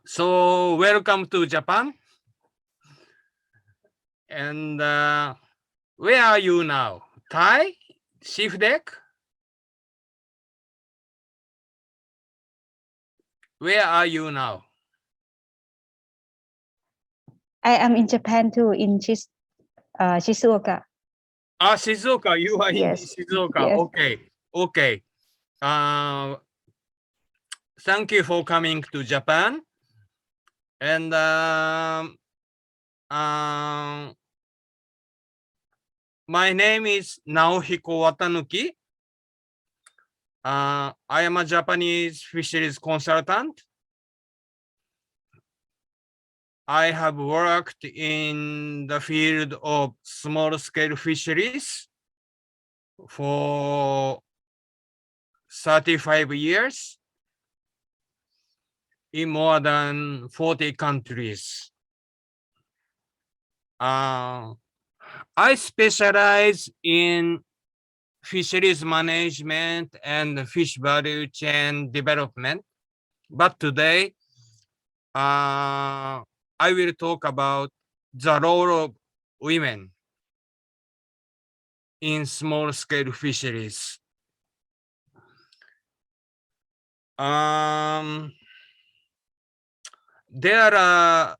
So welcome to Japan. And where are you now? Thai? SEAFDEC? Where are you now? I am in Japan too, in Shizuoka. Ah, Shizuoka. You are in Yes. Shizuoka. Yes. Okay. Okay. Thank you for coming to Japan. And my name is Naohiko WATANUKI. I am a Japanese fisheries consultant. I have worked in the field of small-scale fisheries for 35 years in more than 40 countries. I specialize in fisheries management and fish value chain development. But today, I will talk about the role of women in small-scale fisheries. There are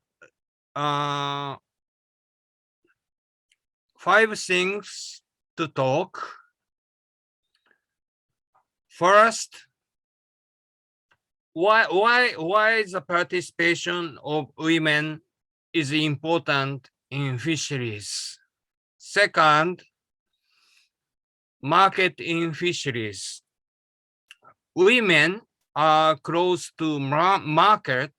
5 things to talk. First, why the participation of women is important in fisheries. Second, market in fisheries. Women are close to market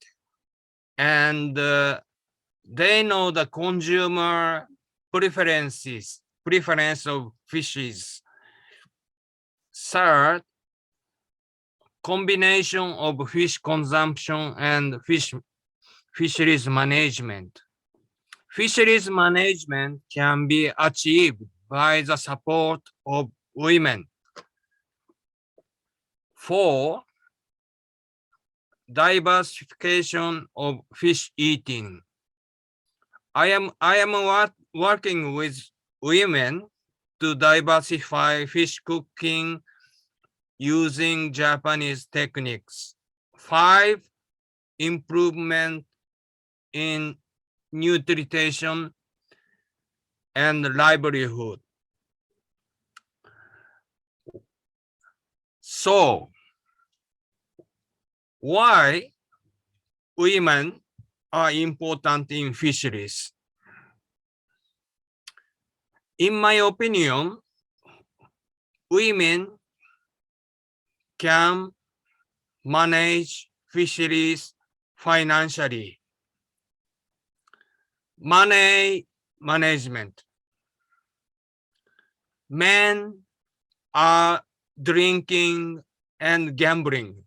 and they know the consumer preference of fishes. Third, combination of fish consumption and fisheries management. Fisheries management can be achieved by the support of women. 4, diversification of fish eating. I am working with women to diversify fish cooking using Japanese techniques. 5, improvement in nutrition and livelihood. So, why women are important in fisheries? In my opinion, women can manage fisheries financially. Money management. Men are drinking and gambling.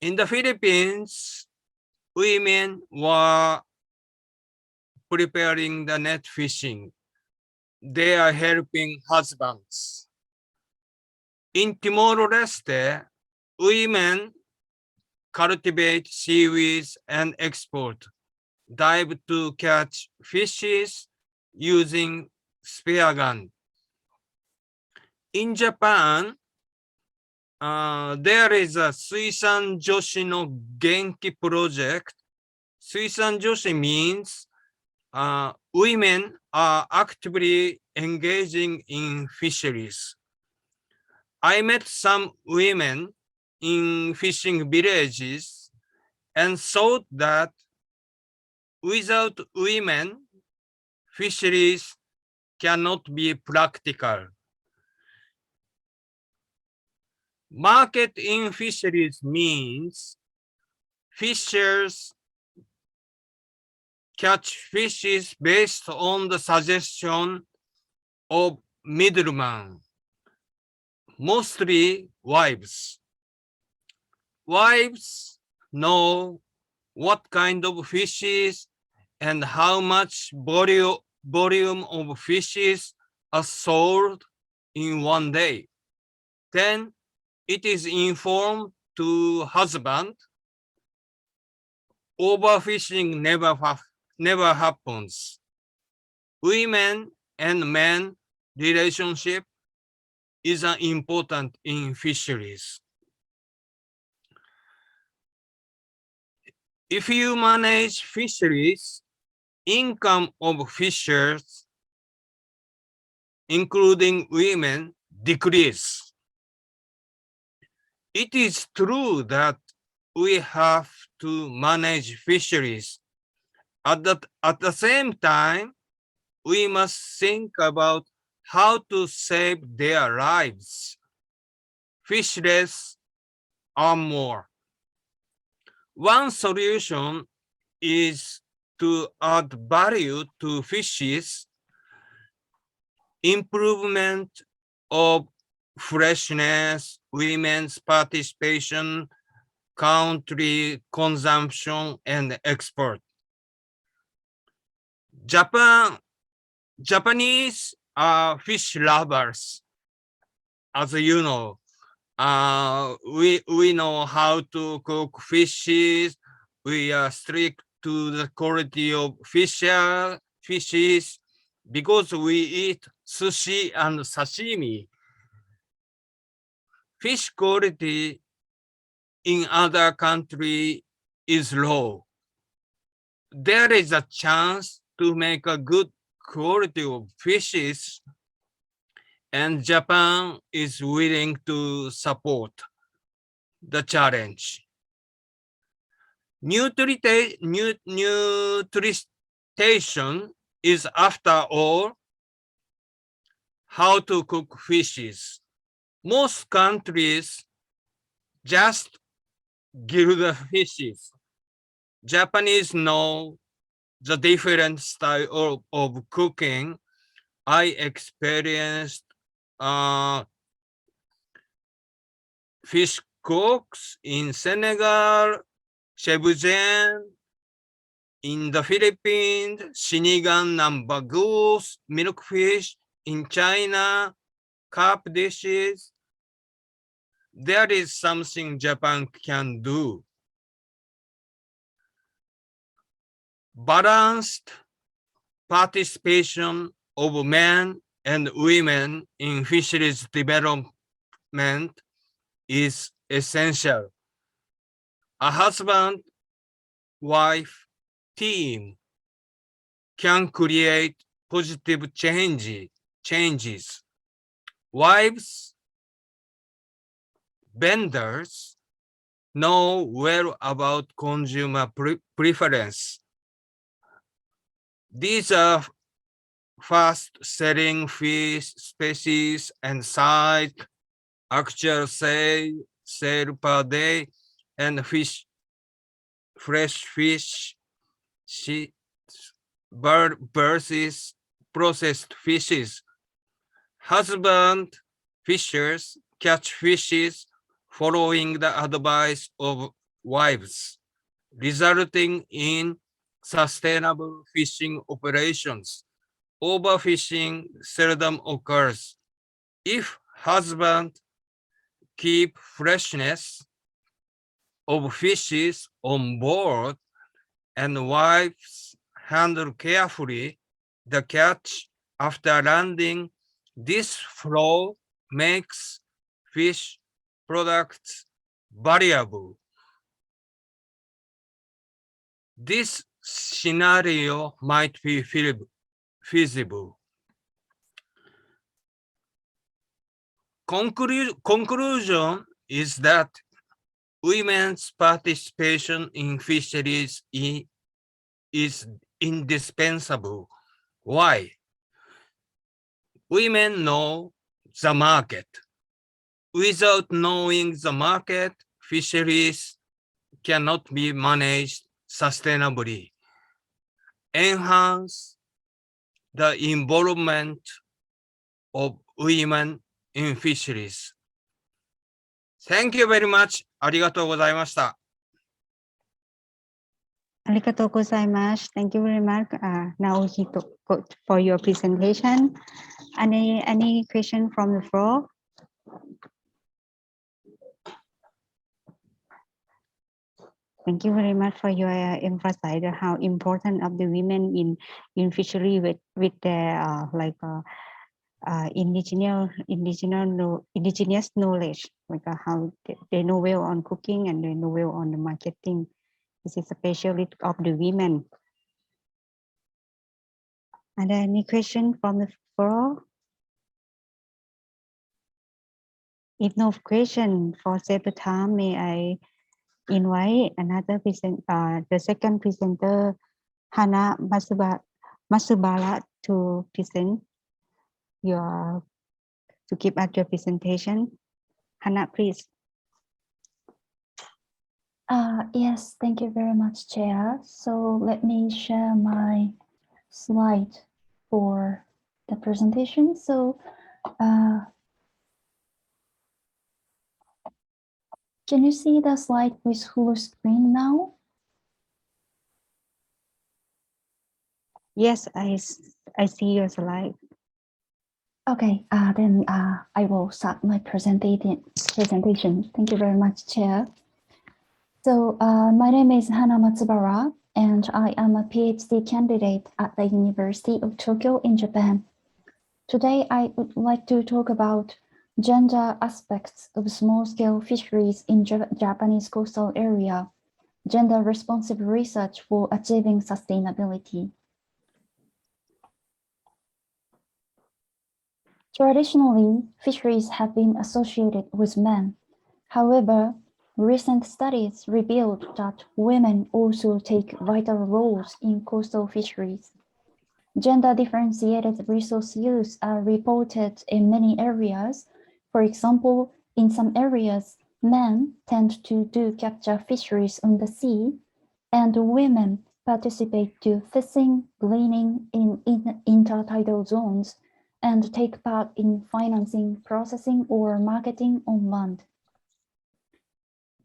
In the Philippines, women were preparing the net fishing. They are helping husbands. In Timor-Leste, women cultivate seaweeds and export, dive to catch fishes using spear gun. In Japan, there is a Suisan Joshi no Genki project. Suisan Joshi means women are actively engaging in fisheries. I met some women in fishing villages and thought that without women, fisheries cannot be practical. Market in fisheries means fishers catch fishes based on the suggestion of middlemen, mostly wives. Wives know what kind of fishes and how much volume of fishes are sold in one day. Then it is informed to husband overfishing never happens. Women and men relationship is important in fisheries. If you manage fisheries, income of fishers, including women, decrease. It is true that we have to manage fisheries. At the same time, we must think about how to save their lives. Fish less, earn more. One solution is to add value to fishes, improvement of freshness, women's participation, country consumption, and export. Japanese are fish lovers, as you know. We know how to cook fishes. We are strict to the quality of fishes because we eat sushi and sashimi. Fish quality in other countries is low. There is a chance to make a good quality of fishes, and Japan is willing to support the challenge. Nutrition is, after all, how to cook fishes. Most countries just grill the fishes. Japanese know the different style of cooking. I experienced fish cooks in Senegal, Chebuzhen, in the Philippines, Sinigang Namba goose, milkfish, in China, carp dishes. There is something Japan can do. Balanced participation of men and women in fisheries development is essential. A husband-wife team can create positive changes. Wives, vendors know well about consumer preference. These are fast-selling fish species and size, actual sale per day, and fresh fish versus processed fishes. Husband fishers catch fishes following the advice of wives, resulting in sustainable fishing operations. Overfishing seldom occurs. If husband keep freshness of fishes on board and wives handle carefully the catch after landing, this flow makes fish products valuable. This scenario might be feasible. Conclusion is that women's participation in fisheries is indispensable. Why? Women know the market. Without knowing the market, fisheries cannot be managed sustainably. Enhance the involvement of women in fisheries. Thank you very much. ありがとうございました。Arigatou gozaimasu. Thank you very much, Naohiko, for your presentation. Any question from the floor? Thank you very much for your emphasize how important of the women in fishery with their indigenous knowledge, like how they know well on cooking and they know well on the marketing. This is a specialty of the women. Are there any questions from the floor? If no question, for save the time, may I invite another the second presenter, Hana Matsubara, to present to give us your presentation. Hana, please. Yes, thank you very much, Chair. So let me share my slide for the presentation. So can you see the slide with full screen now? Yes, I see your slide. Okay, then I will start my presentation. Thank you very much, Chair. So my name is Hana Matsubara, and I am a PhD candidate at the University of Tokyo in Japan. Today, I would like to talk about gender aspects of small-scale fisheries in Japanese coastal area, gender-responsive research for achieving sustainability. Traditionally, fisheries have been associated with men. However, recent studies revealed that women also take vital roles in coastal fisheries. Gender-differentiated resource use are reported in many areas. For example, in some areas, men tend to do capture fisheries on the sea, and women participate to fishing, gleaning in intertidal zones, and take part in financing, processing, or marketing on land.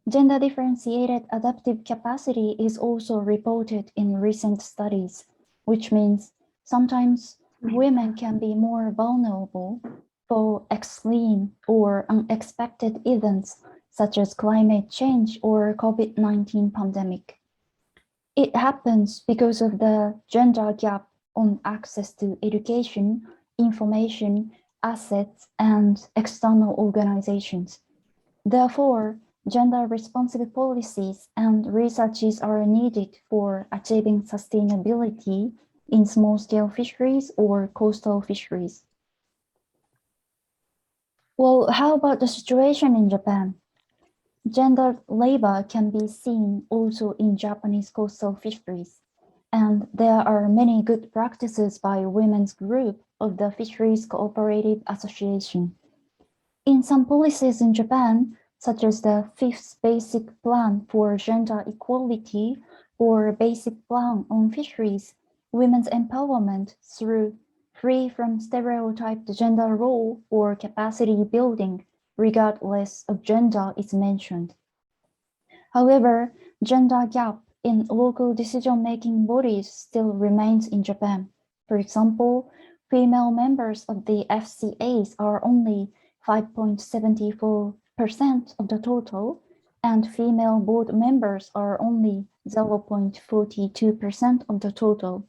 Gender-differentiated adaptive capacity is also reported in recent studies, which means sometimes women can be more vulnerable for extreme or unexpected events such as climate change or COVID-19 pandemic. It happens because of the gender gap on access to education, information, assets, and external organizations. Therefore, gender-responsive policies and researches are needed for achieving sustainability in small-scale fisheries or coastal fisheries. Well, how about the situation in Japan? Gender labor can be seen also in Japanese coastal fisheries, and there are many good practices by women's group of the Fisheries Cooperative Association. In some policies in Japan, such as the 5th Basic Plan for Gender Equality or Basic Plan on Fisheries, women's empowerment through free from stereotyped gender role or capacity building, regardless of gender, is mentioned. However, gender gap in local decision-making bodies still remains in Japan. For example, female members of the FCAs are only 5.74% of the total, and female board members are only 0.42% of the total.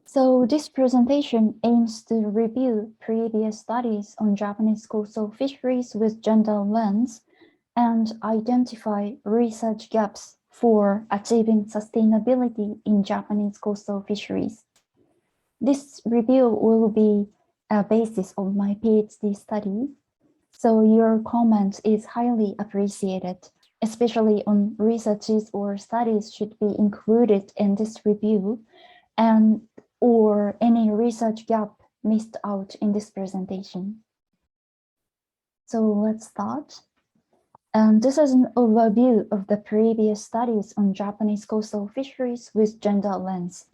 So this presentation aims to review previous studies on Japanese coastal fisheries with gender lens and identify research gaps for achieving sustainability in Japanese coastal fisheries. This review will be a basis of my PhD study, so your comments is highly appreciated, especially on researches or studies should be included in this review and or any research gap missed out in this presentation. So let's start. And this is an overview of the previous studies on Japanese coastal fisheries with gender lens.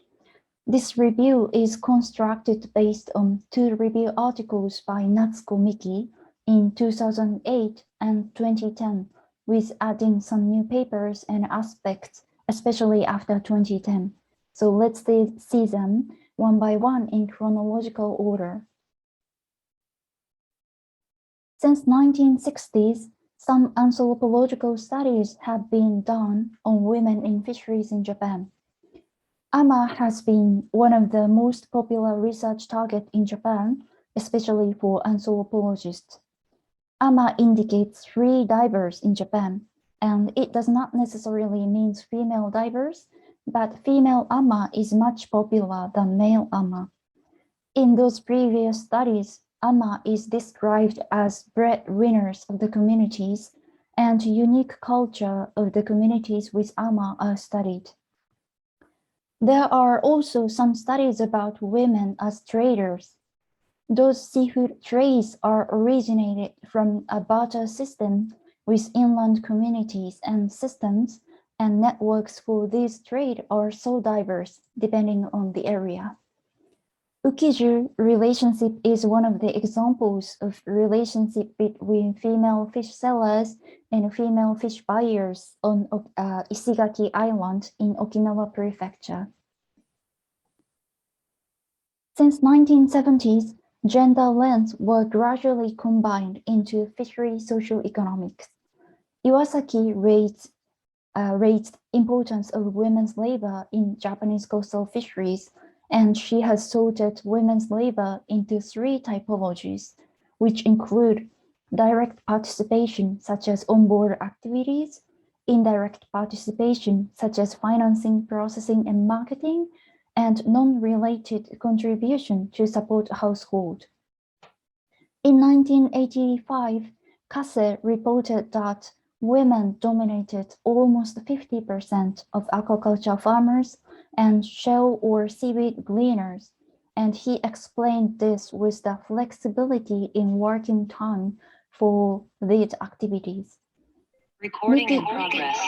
This review is constructed based on 2 review articles by Natsuko Miki in 2008 and 2010, with adding some new papers and aspects, especially after 2010. So let's see them one by one in chronological order. Since 1960s, Some anthropological studies have been done on women in fisheries in Japan. AMA has been one of the most popular research targets in Japan, especially for anthropologists. AMA indicates free divers in Japan, and it does not necessarily mean female divers, but female AMA is much popular than male AMA. In those previous studies, AMA is described as breadwinners of the communities, and unique culture of the communities with AMA are studied. There are also some studies about women as traders. Those seafood trades are originated from a barter system with inland communities, and systems and networks for this trade are so diverse depending on the area. Ukiju relationship is one of the examples of relationship between female fish sellers and female fish buyers on Ishigaki Island in Okinawa Prefecture. Since 1970s, gender lens were gradually combined into fishery socioeconomics. Iwasaki raised importance of women's labor in Japanese coastal fisheries, and she has sorted women's labor into 3 typologies, which include direct participation, such as onboard activities, indirect participation, such as financing, processing, and marketing, and non-related contribution to support a household. In 1985, Kase reported that women dominated almost 50% of aquaculture farmers and shell or seaweed gleaners, and he explained this with the flexibility in working time for these activities. Recording in progress.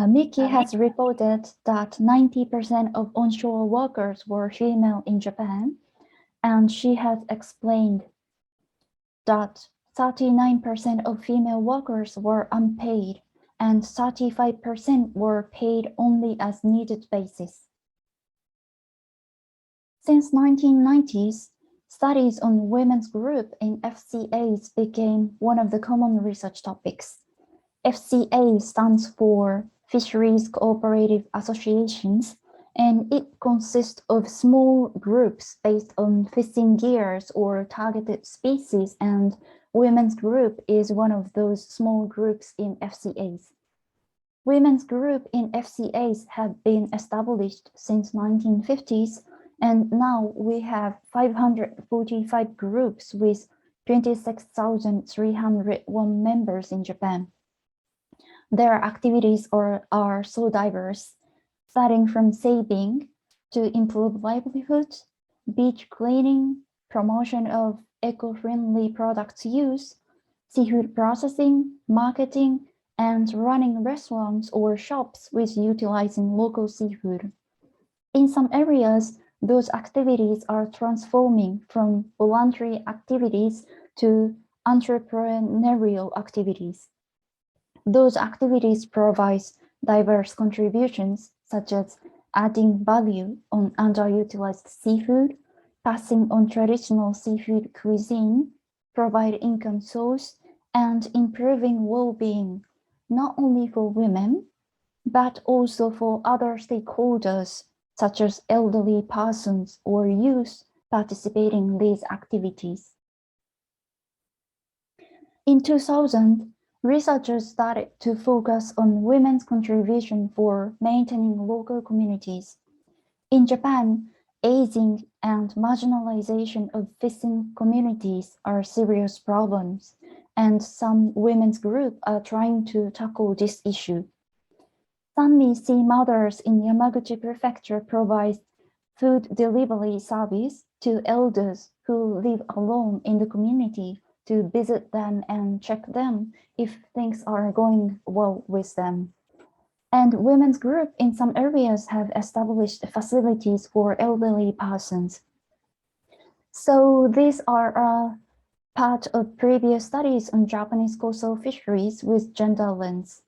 Miki has reported that 90% of onshore workers were female in Japan, and she has explained that 39% of female workers were unpaid and 35% were paid only as needed basis. Since 1990s, studies on women's group in FCAs became one of the common research topics. FCA stands for Fisheries Cooperative Associations, and it consists of small groups based on fishing gears or targeted species, and women's group is one of those small groups in FCAs. Women's group in FCAs have been established since 1950s, and now we have 545 groups with 26,301 members in Japan. Their activities are so diverse, starting from saving to improve livelihood, beach cleaning, promotion of eco-friendly products use, seafood processing, marketing, and running restaurants or shops with utilizing local seafood. In some areas, those activities are transforming from voluntary activities to entrepreneurial activities. Those activities provide diverse contributions, such as adding value on underutilized seafood, passing on traditional seafood cuisine, provide income source, and improving well-being, not only for women, but also for other stakeholders, such as elderly persons or youth participating in these activities. In 2000, researchers started to focus on women's contribution for maintaining local communities. In Japan, aging and marginalization of fishing communities are serious problems, and some women's groups are trying to tackle this issue. Sanmi Sea Mothers in Yamaguchi Prefecture provides food delivery service to elders who live alone in the community to visit them and check them if things are going well with them. And women's group in some areas have established facilities for elderly persons. So these are part of previous studies on Japanese coastal fisheries with gender lens.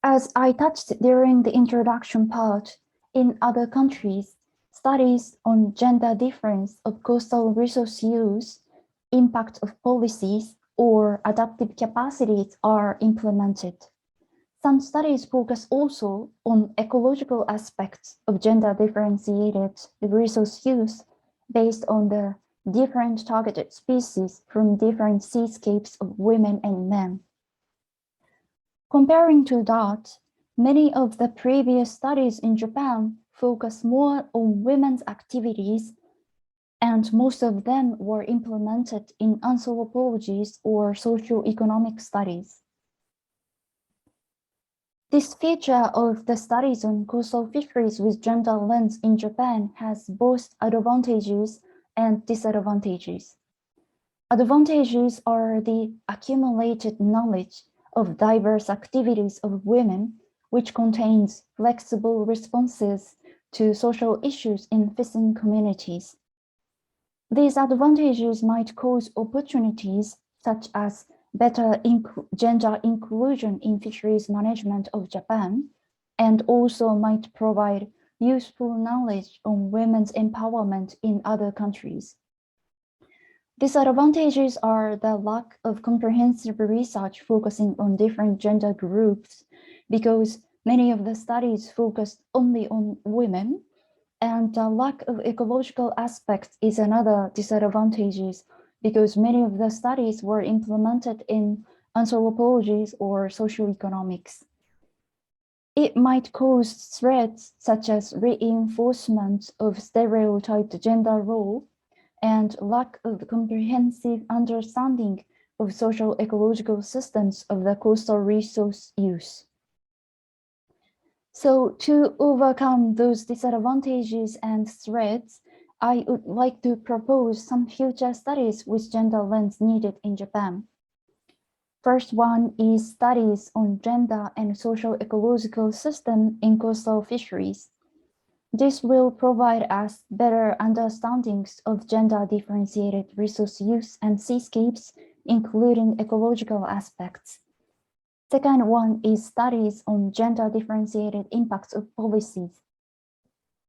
As I touched during the introduction part, in other countries, studies on gender difference of coastal resource use impact of policies or adaptive capacities are implemented. Some studies focus also on ecological aspects of gender-differentiated resource use based on the different targeted species from different seascapes of women and men. Comparing to that, many of the previous studies in Japan focus more on women's activities, and most of them were implemented in anthropologies or socio-economic studies. This feature of the studies on coastal fisheries with gender lens in Japan has both advantages and disadvantages. Advantages are the accumulated knowledge of diverse activities of women, which contains flexible responses to social issues in fishing communities. These advantages might cause opportunities such as better gender inclusion in fisheries management of Japan, and also might provide useful knowledge on women's empowerment in other countries. Disadvantages are the lack of comprehensive research focusing on different gender groups, because many of the studies focused only on women, and the lack of ecological aspects is another disadvantage, because many of the studies were implemented in anthropologies or socioeconomics. It might cause threats such as reinforcement of stereotyped gender role and lack of comprehensive understanding of social ecological systems of the coastal resource use. So to overcome those disadvantages and threats, I would like to propose some future studies with gender lens needed in Japan. First one is studies on gender and social ecological system in coastal fisheries. This will provide us better understandings of gender differentiated resource use and seascapes, including ecological aspects. Second one is studies on gender differentiated impacts of policies.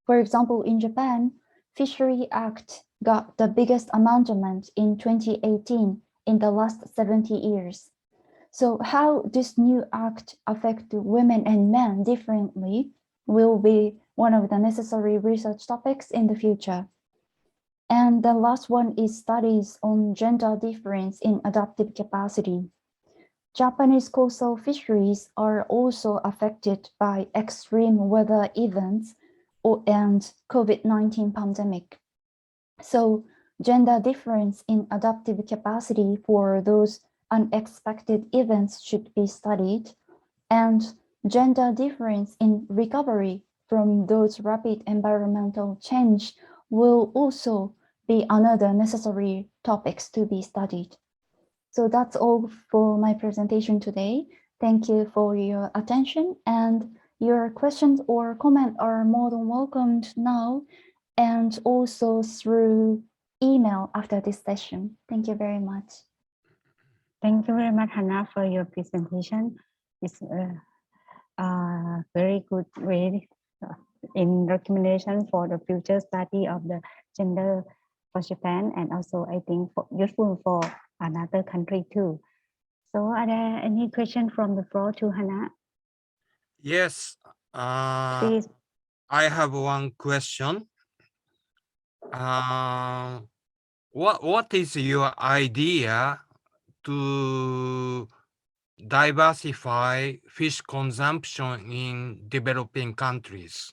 For example, in Japan, Fishery Act got the biggest amendment in 2018 in the last 70 years. So how this new act affect women and men differently will be one of the necessary research topics in the future. And the last one is studies on gender difference in adaptive capacity. Japanese coastal fisheries are also affected by extreme weather events and COVID-19 pandemic. So gender difference in adaptive capacity for those unexpected events should be studied, and gender difference in recovery from those rapid environmental change will also be another necessary topics to be studied. So that's all for my presentation today. Thank you for your attention, and your questions or comments are more than welcomed now and also through email after this session. Thank you very much. Thank you very much, Hana, for your presentation. It's a very good way in recommendation for the future study of the gender for Japan, and also I think useful for another country too. So are there any questions from the floor to Hana? Yes, Please. I have one question. What is your idea to diversify fish consumption in developing countries?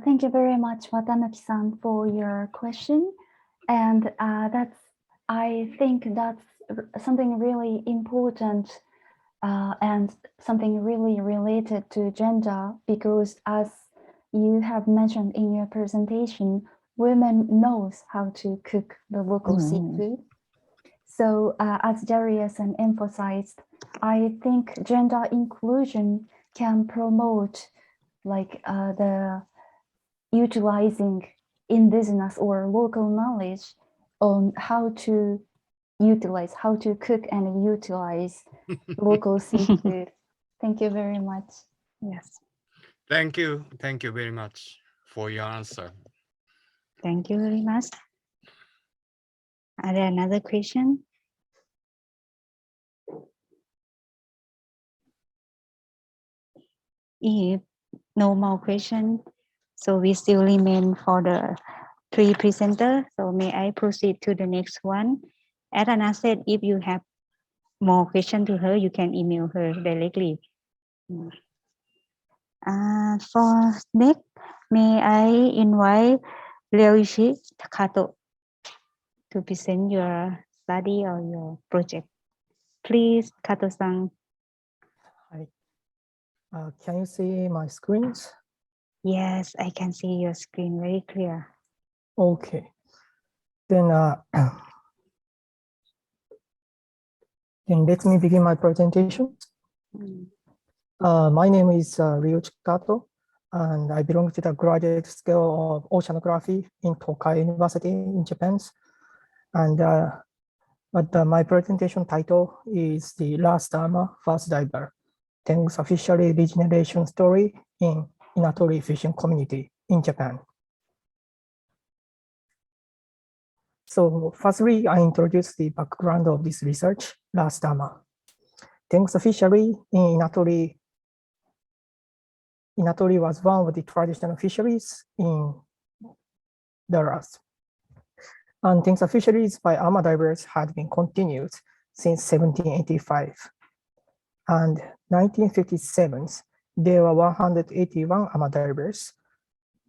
Thank you very much, Watanuki-san, for your question. And I think that's something really important and something really related to gender, because as you have mentioned in your presentation, women knows how to cook the local seafood. So as Jariya-san emphasized, I think gender inclusion can promote like the utilizing indigenous or local knowledge on how to utilize, how to cook and utilize local seafood. Thank you very much. Yes. Thank you. Thank you very much for your answer. Thank you very much. Are there another question? If no more question, so we still remain for the 3 presenter. So may I proceed to the next one? As Anna said, if you have more question to her, you can email her directly. For next, may I invite Ryoichi Kato to present your study or your project. Please, Kato-san. Hi. Can you see my screens? Yes, I can see your screen very clear. Okay. Then, then let me begin my presentation. My name is Ryoichi Kato, and I belong to the graduate school of oceanography in Tokai University in Japan. And my presentation title is The Last Dharma First Diver, Tengusa Fishery Regeneration Story in Inatori Fishing Community in Japan. So firstly, I introduce the background of this research, last dharma. Tengusa fishery in Inatori was one of the traditional fisheries in the earth. And Tengusa fisheries by AMA divers had been continued since 1785. And 1957, there were 181 AMA divers.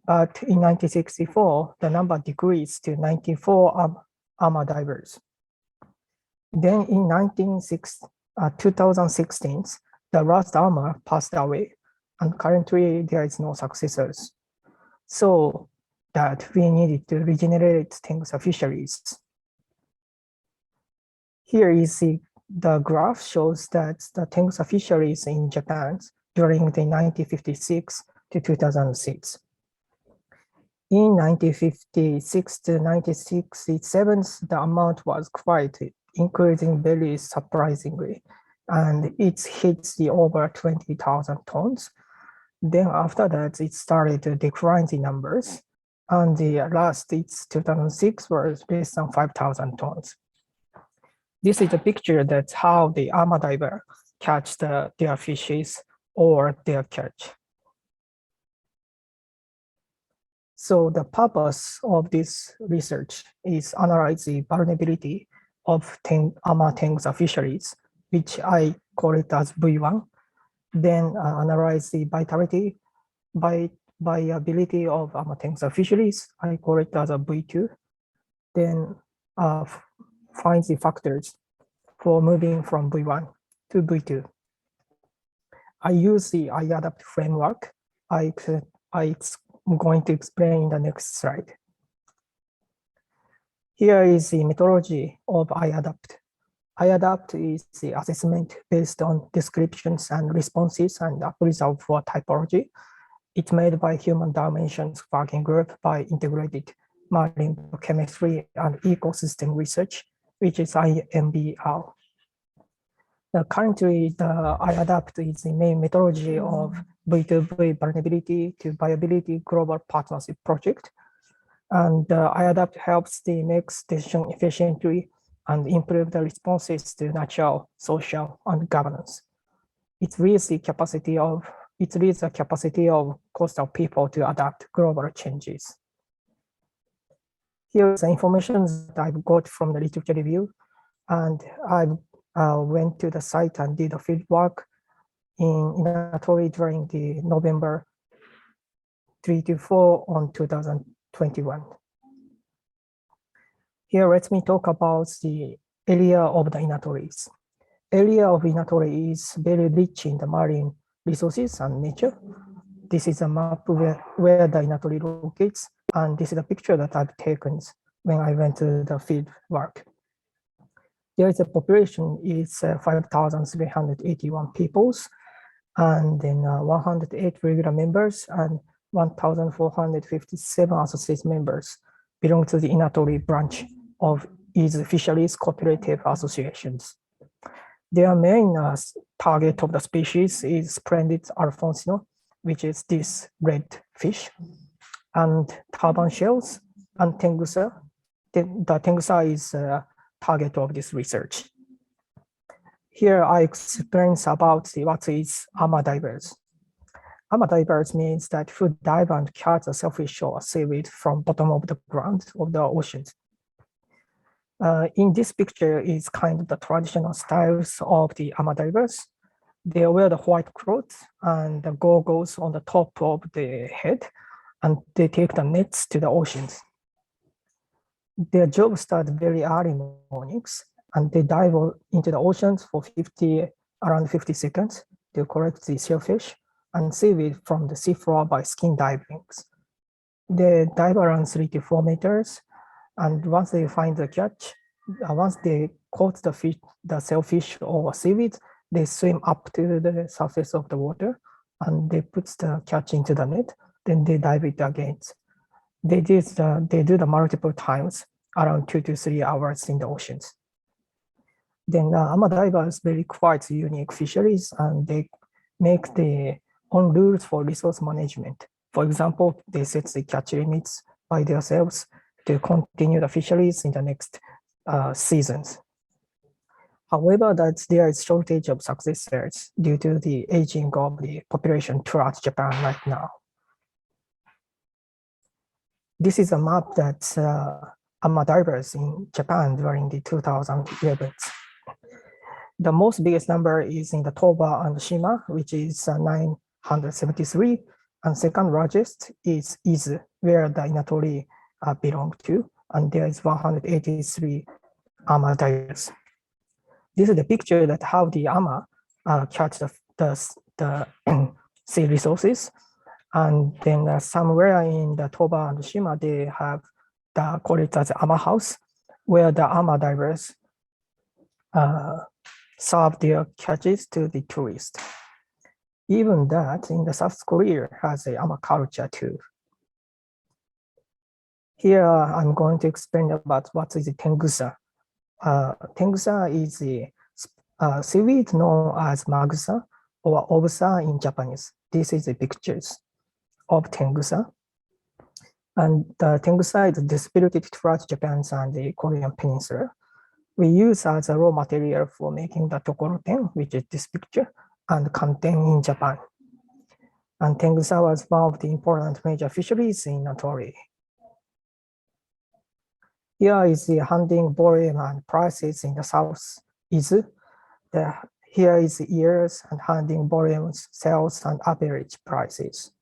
But in 1964, the number decreased to 94 AMA divers. Then in 2016, the last AMA passed away, and currently there is no successors. So that we needed to regenerate Tengusa fisheries. Here is the graph shows that the Tengusa fisheries in Japan during the 1956 to 2006. In 1956 to 1967, the amount was quite increasing very surprisingly, and it hits the over 20,000 tons. Then after that, it started to decline in numbers, and the last, it's 2006, was less than 5,000 tons. This is a picture that's how the AMA diver catch their fishes or their catch. So the purpose of this research is analyze the vulnerability of AMA Tengusa fisheries, which I call it as V1. Then analyze the viability of AMA Tengusa fisheries, I call it as a V2. Then find the factors for moving from V1 to V2. I use the IADAPT framework. I'm going to explain in the next slide. Here is the methodology of IADAPT. IADAPT is the assessment based on descriptions and responses and appraisal for typology. It's made by Human Dimensions Working Group by Integrated Marine Chemistry and Ecosystem Research, which is IMBR. Currently, the IADAPT is the main methodology of V2V vulnerability to viability global partnership project. And IADAPT helps the next decision efficiently and improve the responses to natural, social, and governance. It raises the capacity of coastal people to adapt global changes. Here's the information that I've got from the literature review, and I went to the site and did a field work in Inatori during the November 3 to 4 on 2021. Here, let me talk about the area of the Inatoris. Area of Inatori is very rich in the marine resources and nature. This is a map where the Inatori locates, and this is a picture that I've taken when I went to the field work. There is a population, it's 5,381 peoples, and then 108 regular members and 1,457 associate members belong to the Inatori branch of these fisheries cooperative associations. Their main target of the species is splendid alphonsino, which is this red fish, and turban shells, and Tengusa. The Tengusa is a target of this research. Here I explain about what is AMA divers. AMA divers means that who dive and catch a shellfish or seaweed from bottom of the ground of the oceans. In this picture is kind of the traditional styles of the AMA divers. They wear the white clothes and the goggles on the top of the head, and they take the nets to the oceans. Their job starts very early mornings, and they dive into the oceans for around 50 seconds to collect the shellfish and seaweed from the seafloor by skin divings. They dive around 3 to 4 meters, and once they find the catch, once they caught the fish, the shellfish or seaweed, they swim up to the surface of the water and they put the catch into the net, then they dive it again. They do the multiple times, around 2 to 3 hours in the oceans. Then AMA divers very quite unique fisheries, and they make their own rules for resource management. For example, they set the catch limits by themselves to continue the fisheries in the next seasons. However, that there is shortage of successors due to the aging of the population throughout Japan right now. This is a map that AMA divers in Japan during the 2011s. The most biggest number is in the Toba and Shima, which is 973, and second largest is Izu, where the Inatori belong to, and there is 183 AMA divers. This is the picture that how the AMA catch the sea resources. And then somewhere in the Toba and Shima, they have call it as AMA house, where the AMA divers serve their catches to the tourists. Even that in the South Korea has a AMA culture too. Here I'm going to explain about what is a Tengusa. Tengusa is a seaweed known as magusa or obusa in Japanese. This is the pictures of Tengusa. And the Tengusa is distributed throughout Japan and the Korean peninsula. We use as a raw material for making the tokoroten, which is this picture, and kanten in Japan. And Tengusa was one of the important major fisheries in Inatori. Here is the hunting volume and prices in the South Izu. Here is the years and hunting volumes, sales, and average prices.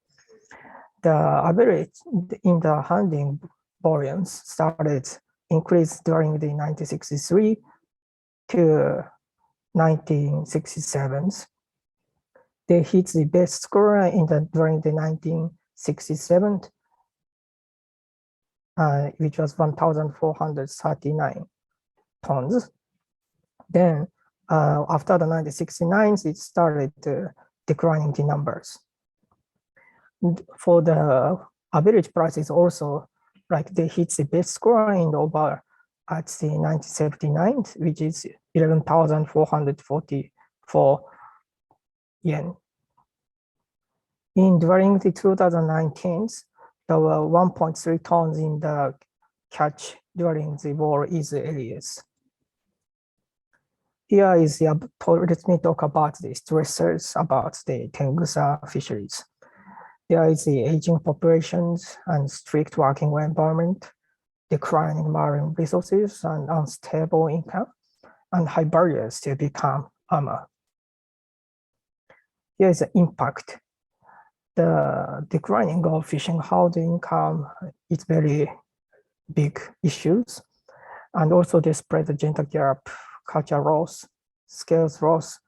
The average in the hunting volumes started increased during the 1963 to 1967. They hit the best score during the 1967, which was 1,439 tons. Then after the 1969s, it started declining the numbers. For the average prices also, like they hit the best score in over at the 1979, which is 11,444 yen. During the 2019s, there were 1.3 tons in the catch during the war Izu areas. Here is let me talk about the stressors about the Tengusa fisheries. There is the aging populations and strict working environment, declining marine resources and unstable income, and high barriers to become AMA. Here is the impact. The declining of fishing housing income is very big issues. And also they spread the gender gap, culture loss, skills loss,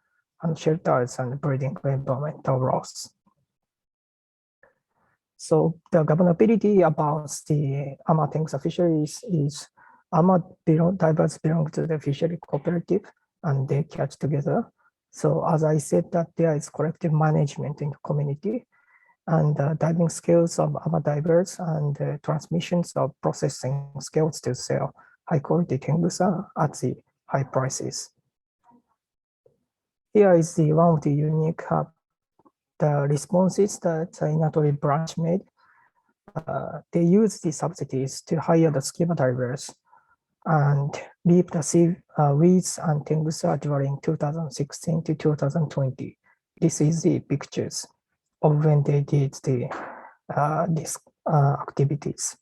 and shelters and breeding environmental loss. So the governability about the AMA Tengusa fisheries is AMA divers belong to the fishery cooperative and they catch together. So as I said that there is collective management in the community and diving skills of AMA divers and transmissions of processing skills to sell high quality Tengusa at the high prices. Here is one of the unique the responses that Inatori branch made. they use these subsidies to hire the scuba divers and leave the seaweeds and Tengusa during 2016 to 2020. This is the pictures of when they did these activities.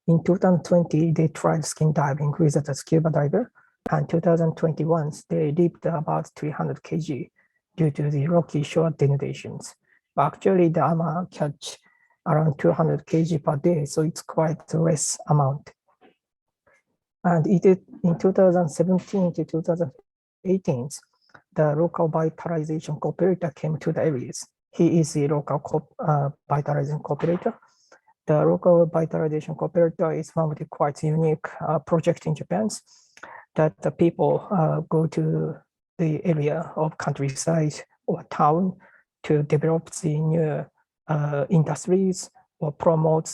In 2020, they tried skin diving with a scuba diver, and 2021, they leaped about 300 kg due to the rocky shore denudations. But actually, the AMA catch around 200 kg per day, so it's quite a less amount. And it is in 2017 to 2018, the local vitalization cooperator came to the areas. He is the local vitalization cooperator. The local vitalization cooperator is one of the quite unique projects in Japan that the people go to the area of countryside or town to develop the new industries or promote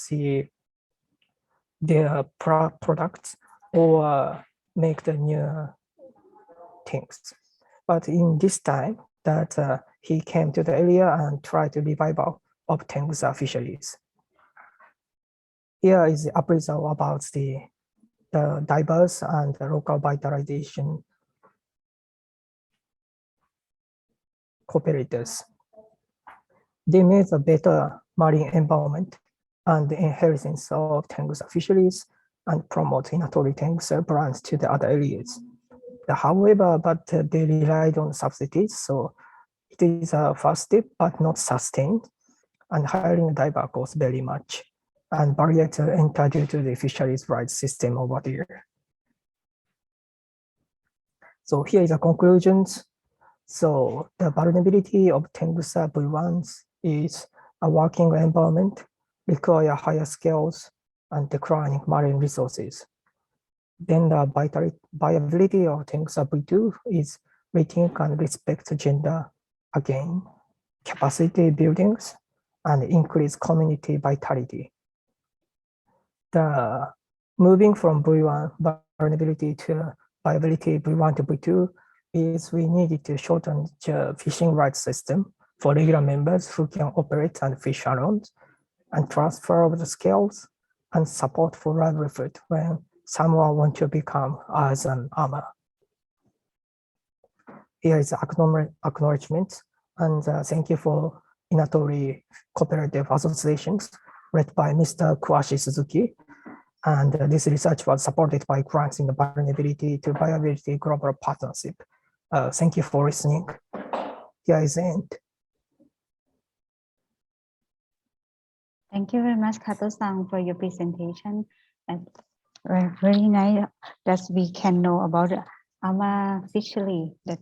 their products or make the new things. But in this time that he came to the area and tried to revival of Tengusa fisheries. Here is the appraisal about the divers and the local vitalization cooperators. They made a better marine environment and the inheritance of Tengusa fisheries and promote Inatori Tengusa brands to the other areas. However, but they relied on subsidies, so it is a first step, but not sustained, and hiring a diver costs very much, and barrier to enter due to the fisheries rights system over there. So here is the conclusions. So the vulnerability of Tengusa V1s is a working environment, require higher scales and declining marine resources. Then the viability of Tengusa V2 is rethink and respect gender again, capacity buildings, and increase community vitality. The moving from V1 vulnerability to viability V1 to V2 is we needed to shorten the fishing rights system for regular members who can operate and fish alone, and transfer of the scales and support for livelihood when someone wants to become as an AMA. Here is acknowledgement, and thank you for Inatori Cooperative Associations led by Mr. Kuashi Suzuki. And this research was supported by grants in the Vulnerability to Viability Global Partnership. Thank you for listening. Here is the end. Thank you very much, Kato-san, for your presentation. And very nice that we can know about the AMA fishery that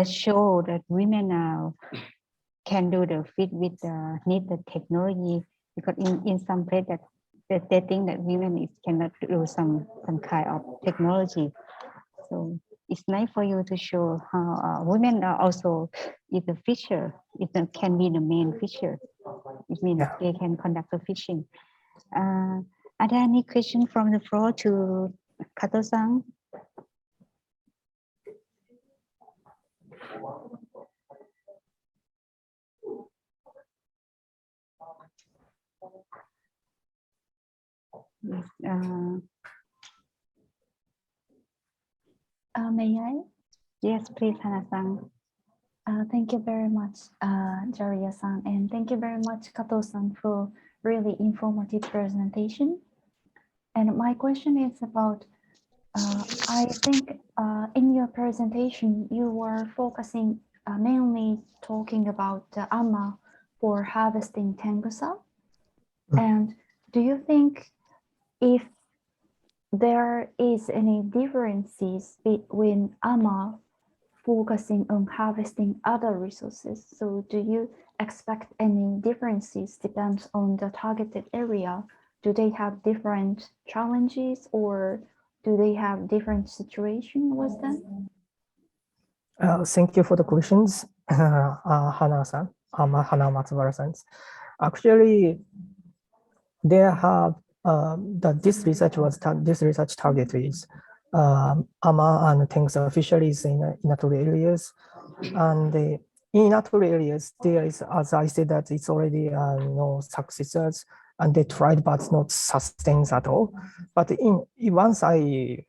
show that women now can do the fit with the needed technology, because in some place that they think that women cannot do some kind of technology. So it's nice for you to show how women are also is the fisher. It can be the main fisher. It means they can conduct the fishing. Are there any questions from the floor to Kato-san? Yes, May I? yes, please, Hana-san. Thank you very much, Jariya-san, and thank you very much, Kato-san, for really informative presentation. And my question is about, I think in your presentation, you were focusing mainly talking about the AMA for harvesting Tengusa. And do you think if there is any differences between AMA focusing on harvesting other resources? So do you expect any differences depends on the targeted area? Do they have different challenges or do they have different situation with them? Thank you for the questions, Hana-san, Hana Matsubara-san. Actually, they have this research target is AMA and Tengusa fisheries in Inatori areas, and in Inatori areas, there is, as I said, that it's already no successors, and they tried but not sustains at all. But once I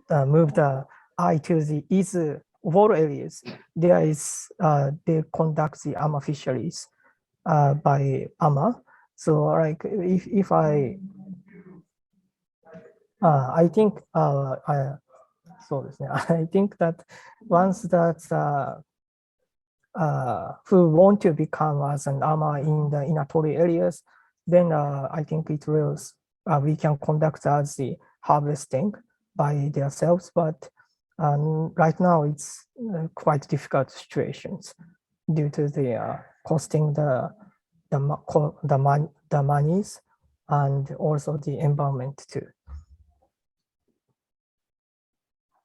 moved the eye to the east water areas, there is they conduct the AMA fisheries by AMA. So like if I think I think that once that who want to become as an AMA in the Inatori areas, then I think it will we can conduct as the harvesting by themselves. But right now it's quite difficult situations due to the costing the monies and also the environment too.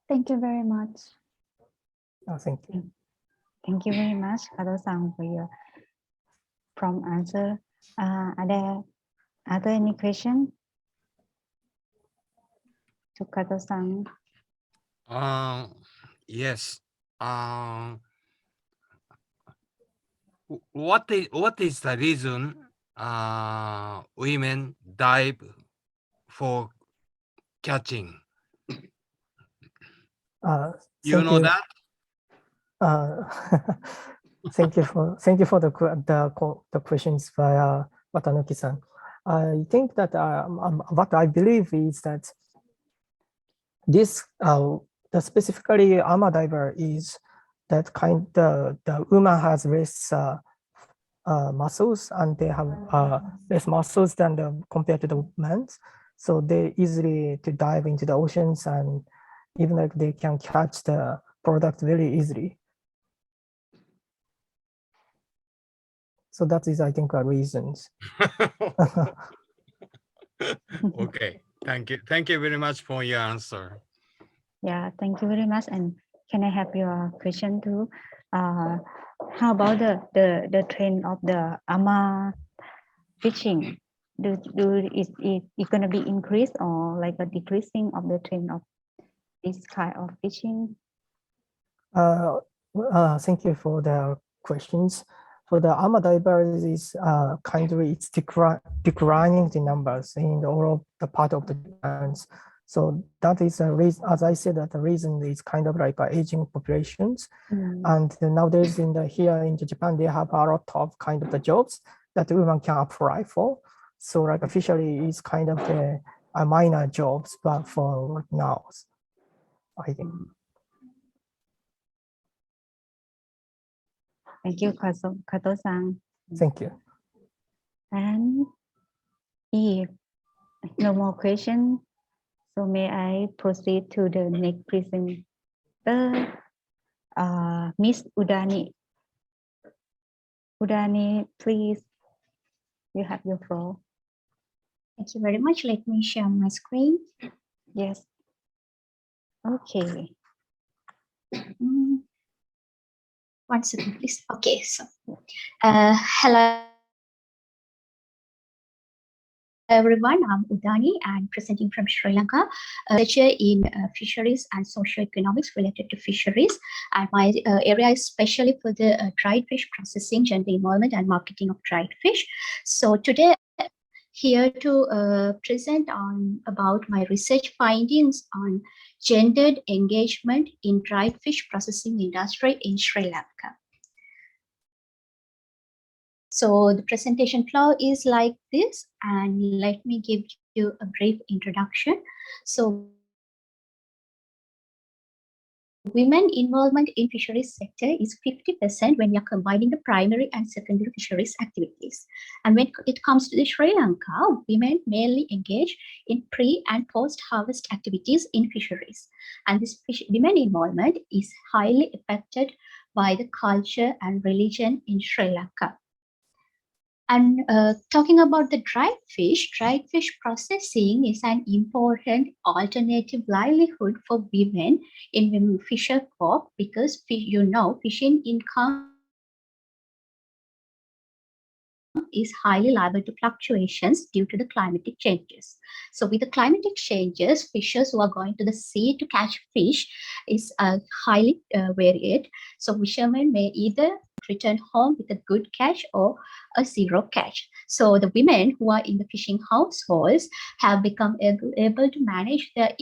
Thank you very much. Thank you. Thank you very much, Kato-san, for your prompt answer. Are there any questions to Kato-san? Yes. What is the reason women dive for catching? You know that? Thank you for the questions by Watanuki-san. I think that what I believe is that this the specifically AMA diver is that the woman has less muscles, and they have less muscles than compared to the men, so they easily to dive into the oceans, and even like they can catch the product very easily. So that is, I think, reasons. Okay, thank you. Thank you very much for your answer. Yeah, thank you very much. And can I have your question too? How about the trend of the AMA fishing? Is it gonna be increased or like a decreasing of the trend of this kind of fishing? Thank you for the questions. For the AMA divers is kindly it's declining the numbers in all of the part of the Japan's. So that is a reason, as I said, that the reason is kind of like aging populations. And nowadays here in Japan, they have a lot of kind of the jobs that women can apply for. So like a fishery is kind of a minor jobs, but for now, I think. Thank you, Kato-san. Thank you. And if no more questions, so may I proceed to the next presenter, Miss Udani. Udani, please, you have your floor. Thank you very much. Let me share my screen. Yes. Okay. One second, please. Okay, so hello everyone. I'm Udani and presenting from Sri Lanka, a lecturer in fisheries and socioeconomics related to fisheries. And my area is especially for the dried fish processing, gender involvement, and marketing of dried fish. So today, here to present about my research findings on gendered engagement in dried fish processing industry in Sri Lanka. So the presentation flow is like this, and let me give you a brief introduction. So women involvement in fisheries sector is 50% when you're combining the primary and secondary fisheries activities. And when it comes to the Sri Lanka, women mainly engage in pre and post-harvest activities in fisheries. And this women involvement is highly affected by the culture and religion in Sri Lanka. And talking about the dried fish processing is an important alternative livelihood for women in women fisher folk, because fishing income is highly liable to fluctuations due to the climatic changes. So with the climatic changes, fishers who are going to the sea to catch fish is highly varied. So fishermen may either return home with a good catch or a zero catch. So the women who are in the fishing households have become able to manage their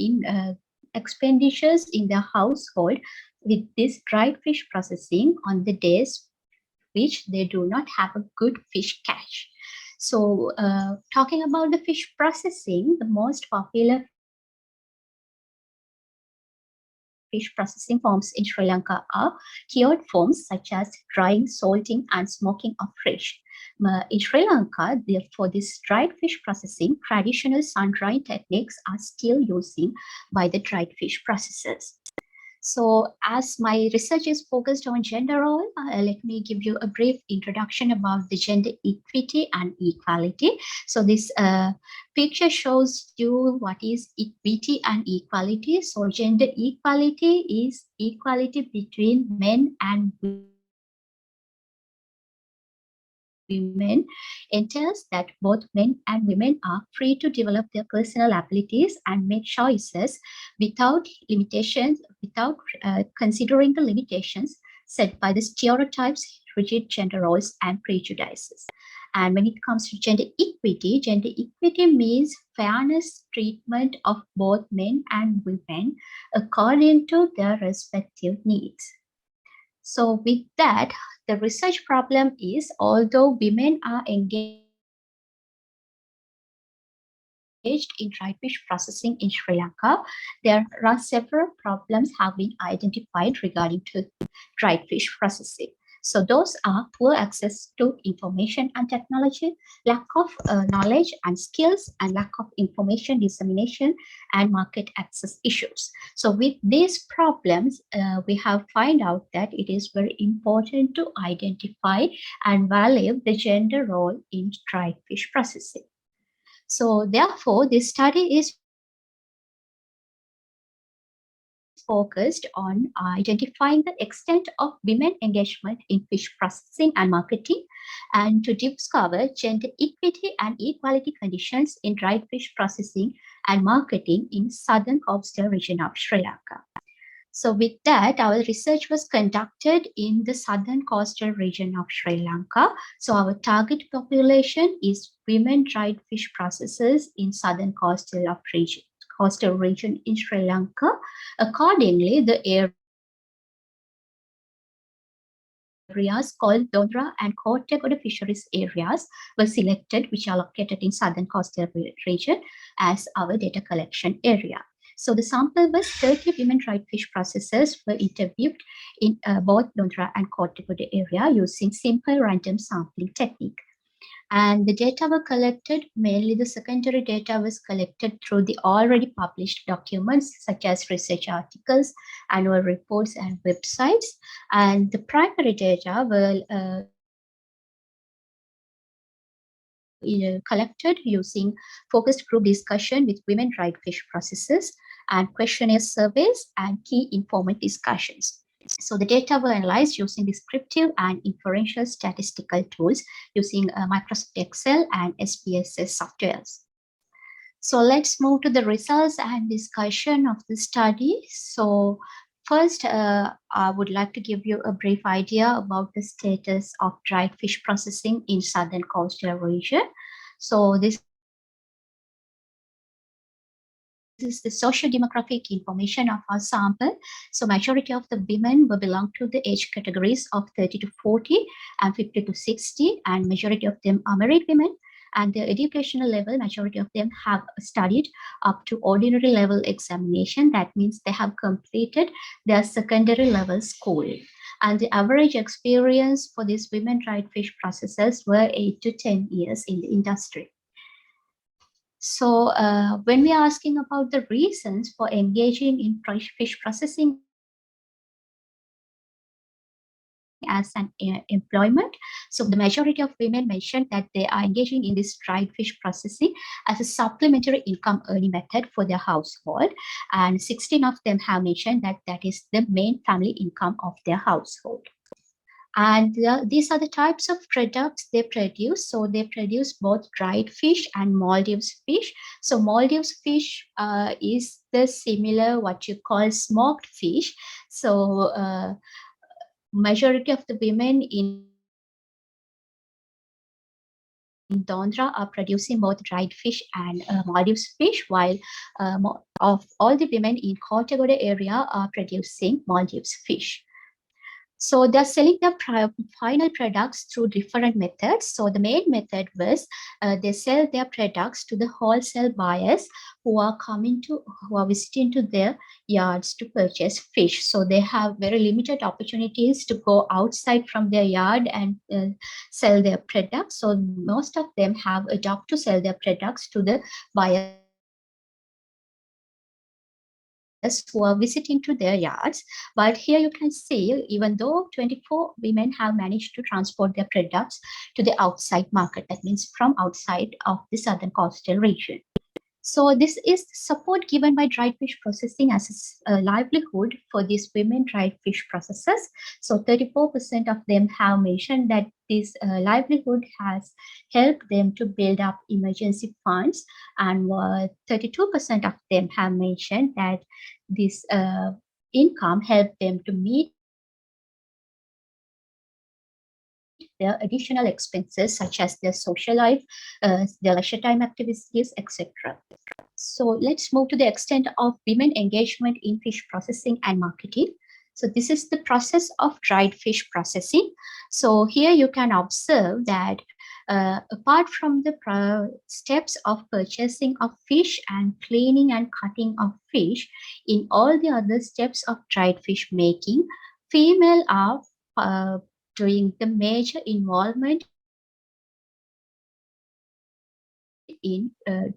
expenditures in their household with this dried fish processing on the days which they do not have a good fish catch. So talking about the fish processing, the most popular fish processing forms in Sri Lanka are cured forms such as drying, salting, and smoking of fish. In Sri Lanka, therefore, this dried fish processing, traditional sun-drying techniques are still used by the dried fish processors. So as my research is focused on gender role, let me give you a brief introduction about the gender equity and equality. So this picture shows you what is equity and equality. So gender equality is equality between men and women, entails that both men and women are free to develop their personal abilities and make choices without limitations, without considering the limitations set by the stereotypes, rigid gender roles, and prejudices. And when it comes to gender equity means fairness treatment of both men and women according to their respective needs. So with that, the research problem is, although women are engaged in dried fish processing in Sri Lanka, there are several problems have been identified regarding to dried fish processing. So those are poor access to information and technology, lack of knowledge and skills, and lack of information dissemination and market access issues. So with these problems, we have found out that it is very important to identify and value the gender role in dried fish processing. So therefore, this study is focused on identifying the extent of women engagement in fish processing and marketing, and to discover gender equity and equality conditions in dried fish processing and marketing in southern coastal region of Sri Lanka. So with that, our research was conducted in the southern coastal region of Sri Lanka. So our target population is women dried fish processors in southern coastal region in Sri Lanka. Accordingly, the areas called Dondra and Kottagoda fisheries areas were selected, which are located in southern coastal region, as our data collection area. So the sample was 30 women dried fish processors were interviewed in both Dondra and Kottagoda area using simple random sampling technique. And the data were collected, mainly the secondary data was collected through the already published documents such as research articles, annual reports, and websites. And the primary data were collected using focused group discussion with women dried fish processors and questionnaire surveys and key informant discussions. So the data were analyzed using descriptive and inferential statistical tools using Microsoft Excel and SPSS softwares. So let's move to the results and discussion of the study. So first, I would like to give you a brief idea about the status of dried fish processing in southern coastal region. So this is the socio-demographic information of our sample. So majority of the women will belong to the age categories of 30 to 40 and 50 to 60, and majority of them are married women. And the educational level, majority of them have studied up to ordinary level examination. That means they have completed their secondary level school. And the average experience for these women dried fish processors were 8 to 10 years in the industry. So when we are asking about the reasons for engaging in fish processing as an employment, so the majority of women mentioned that they are engaging in this dried fish processing as a supplementary income earning method for their household, and 16 of them have mentioned that that is the main family income of their household. And these are the types of products they produce. So they produce both dried fish and Maldives fish. So Maldives fish is the similar what you call smoked fish. So majority of the women in Dondra are producing both dried fish and Maldives fish, while of all the women in Kottagoda area are producing Maldives fish. So they're selling their final products through different methods. So the main method was they sell their products to the wholesale buyers who are visiting to their yards to purchase fish. So they have very limited opportunities to go outside from their yard and sell their products. So most of them have a job to sell their products to the buyers who are visiting to their yards. But here you can see, even though 24 women have managed to transport their products to the outside market, that means from outside of the southern coastal region. So this is support given by dried fish processing as a livelihood for these women dried fish processors. So 34% of them have mentioned that this livelihood has helped them to build up emergency funds, and 32% of them have mentioned that this income helped them to meet their additional expenses such as their social life, their leisure time activities, etc. So let's move to the extent of women engagement in fish processing and marketing. So this is the process of dried fish processing. So here you can observe that apart from the steps of purchasing of fish and cleaning and cutting of fish, in all the other steps of dried fish making, female are doing the major involvement in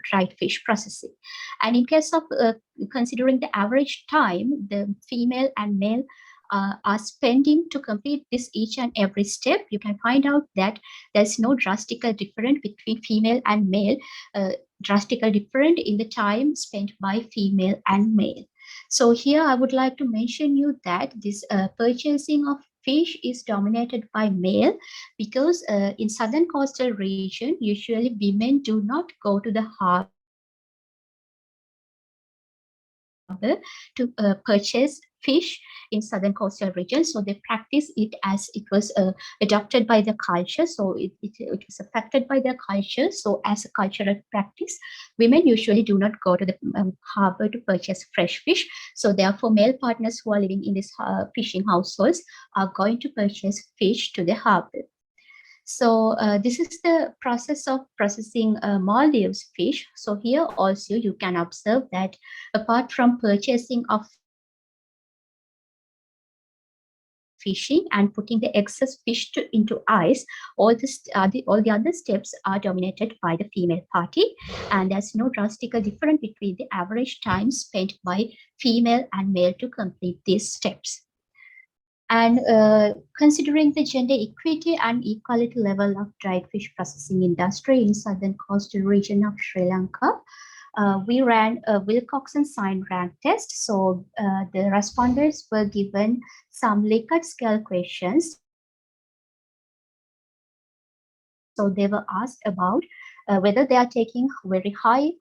dried fish processing. And in case of considering the average time the female and male are spending to complete this each and every step, you can find out that there's no drastical difference between female and male, drastical difference in the time spent by female and male. So here I would like to mention you that this purchasing of fish is dominated by male, because in southern coastal region, usually women do not go to the harbor to purchase fish in southern coastal region. So they practice it as it was adopted by the culture. So it was affected by their culture. So as a cultural practice, women usually do not go to the harbor to purchase fresh fish. So therefore, male partners who are living in these fishing households are going to purchase fish to the harbor. So this is the process of processing Maldives fish. So here also you can observe that apart from purchasing of fishing and putting the excess fish into ice, all the other steps are dominated by the female party, and there's no drastic difference between the average time spent by female and male to complete these steps. And considering the gender equity and equality level of dried fish processing industry in southern coastal region of Sri Lanka, we ran a Wilcoxon sign rank test. So the respondents were given some Likert scale questions. So they were asked about whether they are taking very high,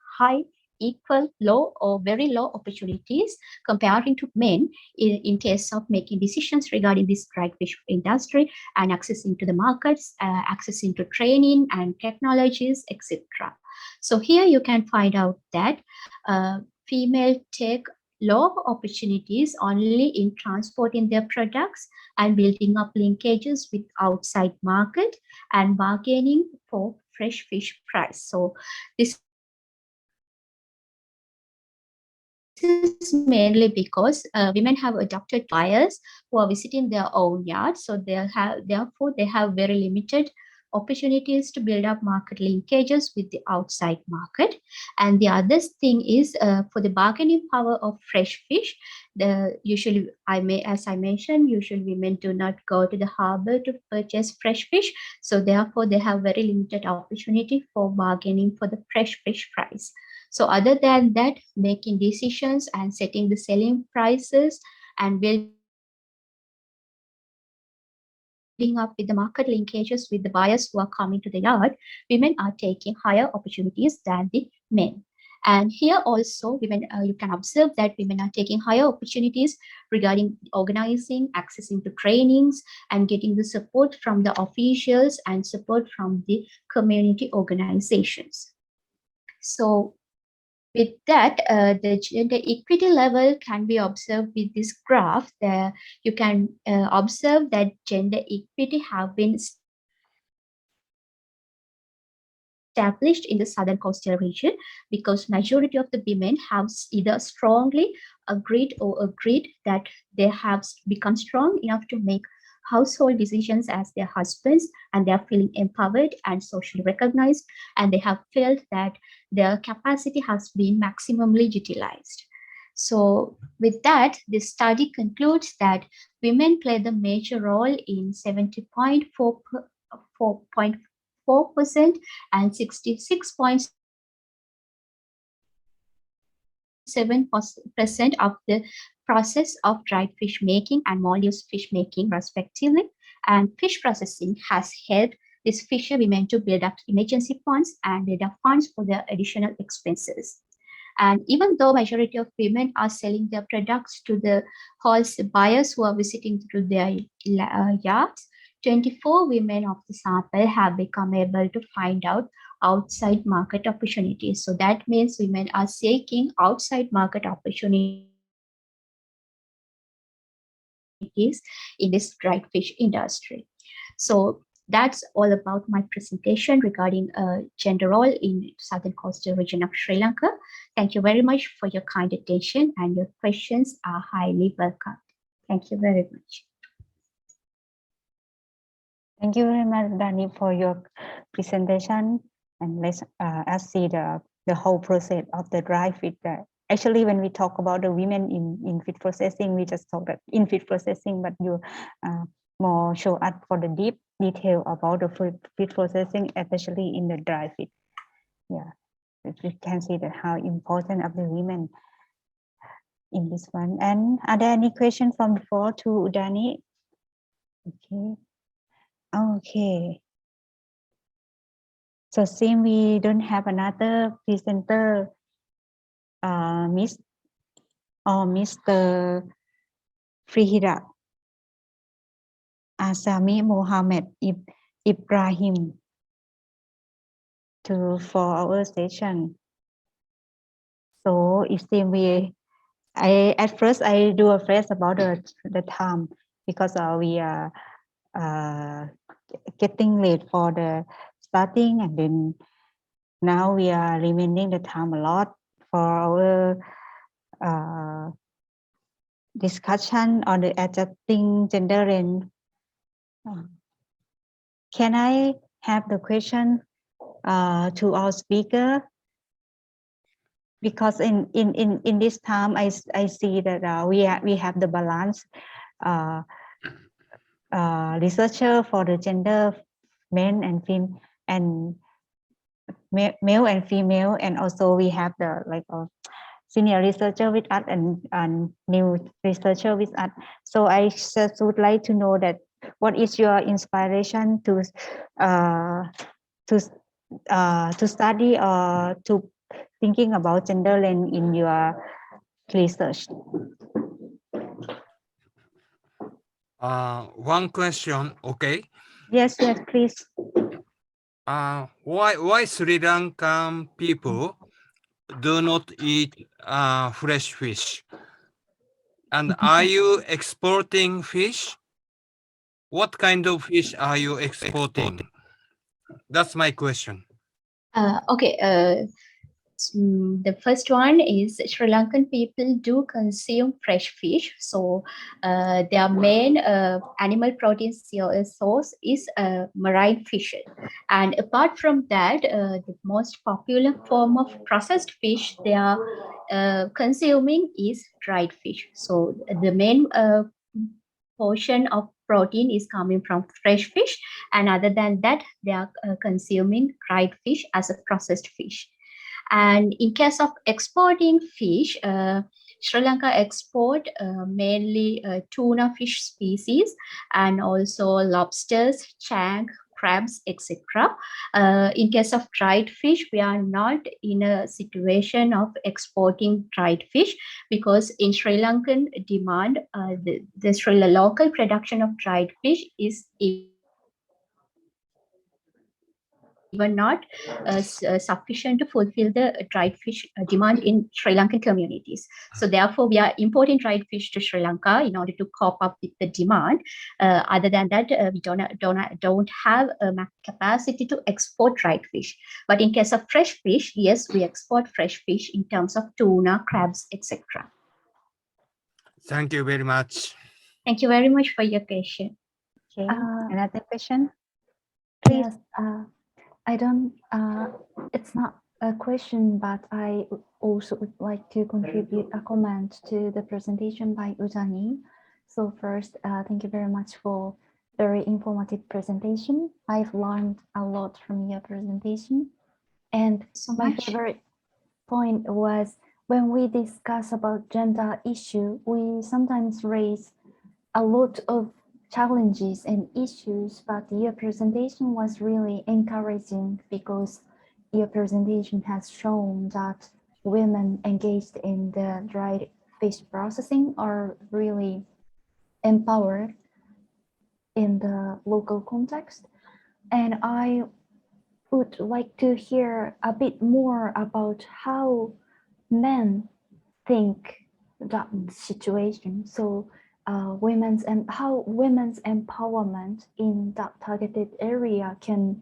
equal, low, or very low opportunities comparing to men in case of making decisions regarding this dried fish industry and accessing to the markets, accessing to training and technologies, etc. So here you can find out that female take low opportunities only in transporting their products and building up linkages with outside market and bargaining for fresh fish price. So this is mainly because women have adopted buyers who are visiting their own yards. So therefore they have very limited opportunities to build up market linkages with the outside market. And the other thing is for the bargaining power of fresh fish, as I mentioned, usually women do not go to the harbor to purchase fresh fish. So therefore they have very limited opportunity for bargaining for the fresh fish price. So other than that, making decisions and setting the selling prices and building up with the market linkages with the buyers who are coming to the yard, women are taking higher opportunities than the men. And here also, women, you can observe that women are taking higher opportunities regarding organizing, accessing to trainings, and getting the support from the officials and support from the community organizations. So with that, the gender equity level can be observed with this graph. There you can observe that gender equity have been established in the southern coastal region because majority of the women have either strongly agreed that they have become strong enough to make household decisions as their husbands, and they are feeling empowered and socially recognized, and they have felt that their capacity has been maximally utilized. So with that, this study concludes that women play the major role in 70.4% and 66.7% of the process of dried fish making and mollusc fish making respectively. And fish processing has helped these fisher women to build up emergency funds and build up funds for their additional expenses. And even though majority of women are selling their products to the wholesale buyers who are visiting through their yards, 24 women of the sample have become able to find out outside market opportunities. So that means women are seeking outside market opportunities in this dried fish industry. So that's all about my presentation regarding gender role in southern coastal region of Sri Lanka. Thank you very much for your kind attention, and your questions are highly welcome. Thank you very much. Thank you very much, Dani, for your presentation. And let's see the whole process of the dry feed. Actually, when we talk about the women in feed processing, we just talk about in feed processing, but you more show us for the deep detail about the feed processing, especially in the dry feed. Yeah, we can see that how important of the women in this one. And are there any questions from the floor to Udani? Okay. Okay. So since we don't have another presenter, Miss or Mr. Fazeeha Azmi MOHAMED IBRAHIM for our session. So it seems at first I do afraid about the time because we are getting late for the starting, and then now we are remaining the time a lot for our discussion on the adjusting gender range. Can I have the question to our speaker? Because in this time I see that we have the balance researcher for the gender, men and female, and male and female, and also we have the senior researcher with us and new researcher with us. So I just would like to know that what is your inspiration to study or to thinking about gender lens in your research? One question, okay? Yes, please. Why Sri Lankan people do not eat fresh fish? And are you exporting fish? What kind of fish are you exporting? That's my question. The first one is Sri Lankan people do consume fresh fish. So their main animal protein source is marine fish. And apart from that, the most popular form of processed fish they are consuming is dried fish. So the main portion of protein is coming from fresh fish. And other than that, they are consuming dried fish as a processed fish. And in case of exporting fish, Sri Lanka export mainly tuna fish species and also lobsters, chang, crabs, etc. In case of dried fish, we are not in a situation of exporting dried fish because in Sri Lankan demand, the local production of dried fish is even not sufficient to fulfill the dried fish demand in Sri Lankan communities. So therefore, we are importing dried fish to Sri Lanka in order to cope up with the demand. Other than that, we don't have a capacity to export dried fish. But in case of fresh fish, yes, we export fresh fish in terms of tuna, crabs, etc. Thank you very much. Thank you very much for your question. Okay, Uh, another question, please. Yes, I don't, it's not a question, but I also would like to contribute a comment to the presentation by Udani. So first, thank you very much for very informative presentation. I've learned a lot from your presentation. And So my much. favorite point was when we discuss about gender issue, we sometimes raise a lot of challenges and issues, but your presentation was really encouraging because your presentation has shown that women engaged in the dried fish processing are really empowered in the local context. And I would like to hear a bit more about how men think that situation. So women's and how women's empowerment in that targeted area can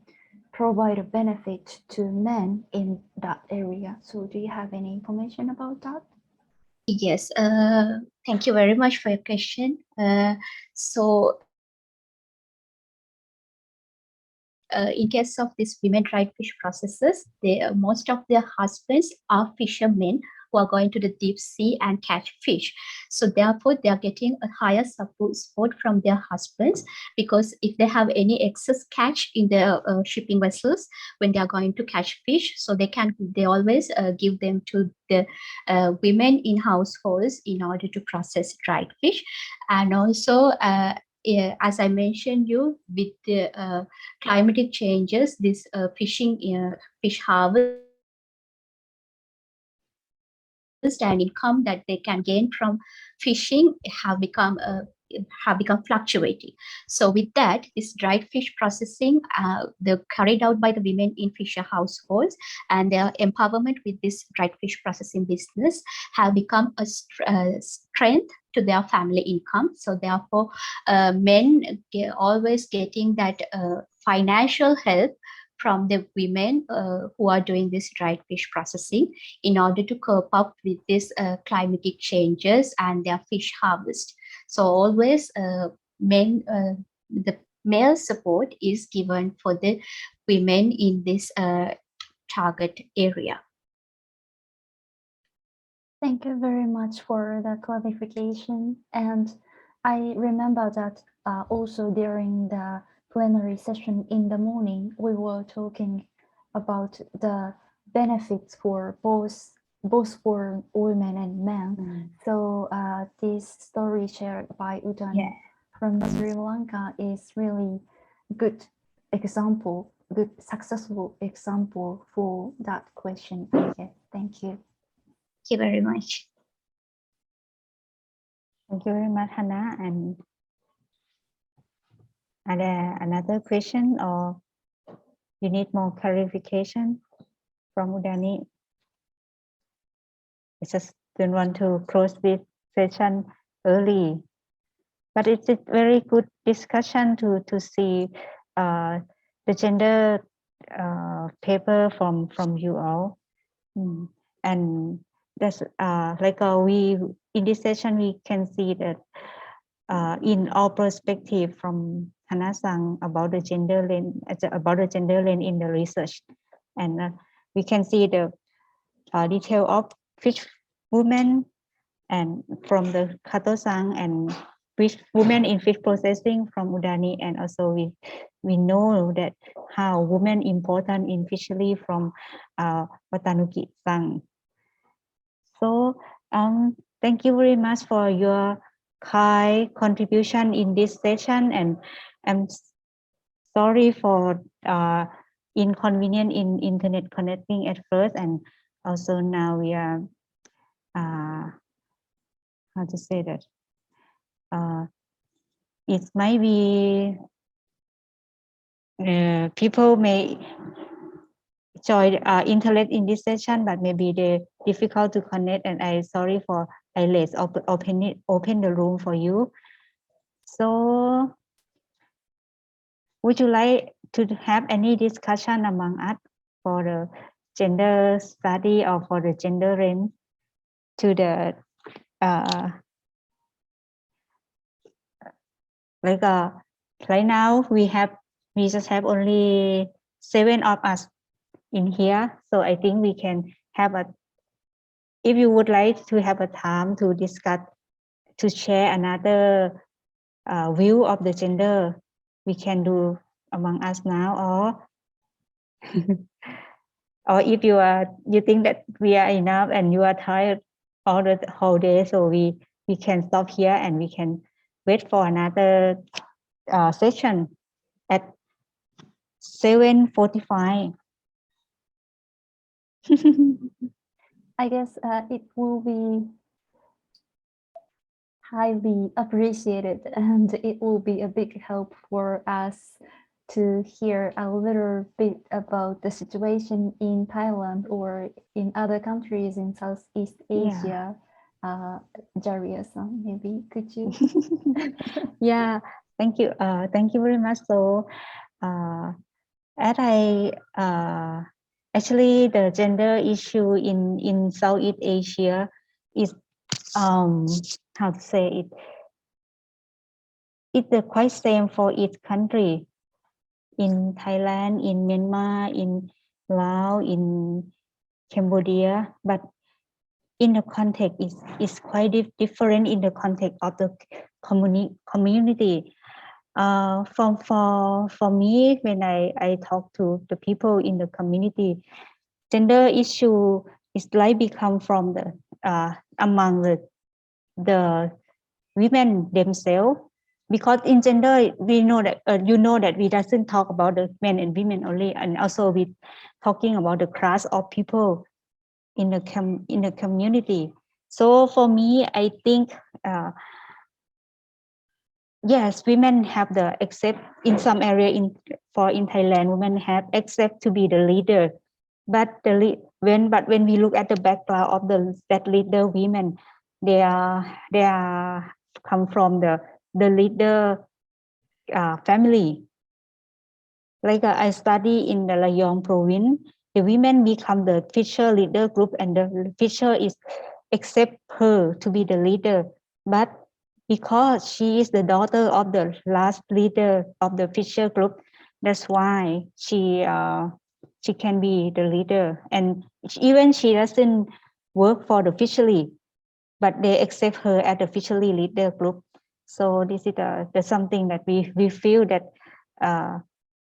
provide a benefit to men in that area. So do you have any information about that? Yes, thank you very much for your question. In case of these women dried fish processors, most of their husbands are fishermen who are going to the deep sea and catch fish. So therefore, they are getting a higher support from their husbands because if they have any excess catch in their shipping vessels when they are going to catch fish, so they always give them to the women in households in order to process dried fish. And also, as I mentioned you, with the climatic changes, this fish harvest and income that they can gain from fishing have become fluctuating. So with that, this dried fish processing, they're carried out by the women in fisher households, and their empowerment with this dried fish processing business have become a strength to their family income. So therefore, men always getting that financial help from the women who are doing this dried fish processing in order to cope up with this climatic changes and their fish harvest. So always the male support is given for the women in this target area. Thank you very much for the clarification. And I remember that also during the plenary session in the morning, we were talking about the benefits for both for women and men. So this story shared by Udani from Sri Lanka is really good example, good successful example for that question. Okay, thank you. Thank you very much. Thank you very much, Hana. And are there another question or you need more clarification from Udani? I just don't want to close this session early, but it's a very good discussion to see the gender paper from you all, and that's like we in this session we can see that in all perspective from Hana-san about the gender lens in the research, and we can see the detail of fish women and from the Kato-san and fish women in fish processing from Udani, and also we know that how women important in fishery from Watanuki-san. So thank you very much for your kind contribution in this session, and I'm sorry for inconvenience in internet connecting at first, and also now we are how to say that it might be people may join internet in this session, but maybe they difficult to connect, and I sorry for I late open the room for you. So would you like to have any discussion among us for the gender study or for the gender range to the right now we just have only 7 of us in here, so I think we can have if you would like to have a time to discuss, to share another view of the gender, we can do among us now, or if you think that we are enough and you are tired all the whole day, so we can stop here and we can wait for another session at 7:45. I guess it will be highly appreciated, and it will be a big help for us to hear a little bit about the situation in Thailand or in other countries in Southeast Asia. Jariya, maybe could you? Yeah, thank you. Thank you very much. So, as I actually the gender issue in Southeast Asia is how to say it? It's quite same for each country. In Thailand, in Myanmar, in Laos, in Cambodia, but in the context is quite different in the context of the community. For me, when I talk to the people in the community, gender issue is like become from the among the women themselves, because in gender we know that that we doesn't talk about the men and women only, and also we talking about the class of people in the community. So for me, I think yes, women have the accept in some area in Thailand, women have accept to be the leader, but when we look at the background of that leader women, they are come from the leader family. Like I study in the Rayong province, the women become the fisher leader group, and the fisher is accept her to be the leader, but because she is the daughter of the last leader of the fisher group, that's why she can be the leader, and even she doesn't work for the fishery, but they accept her as the fishery leader group. So this is the something that we feel that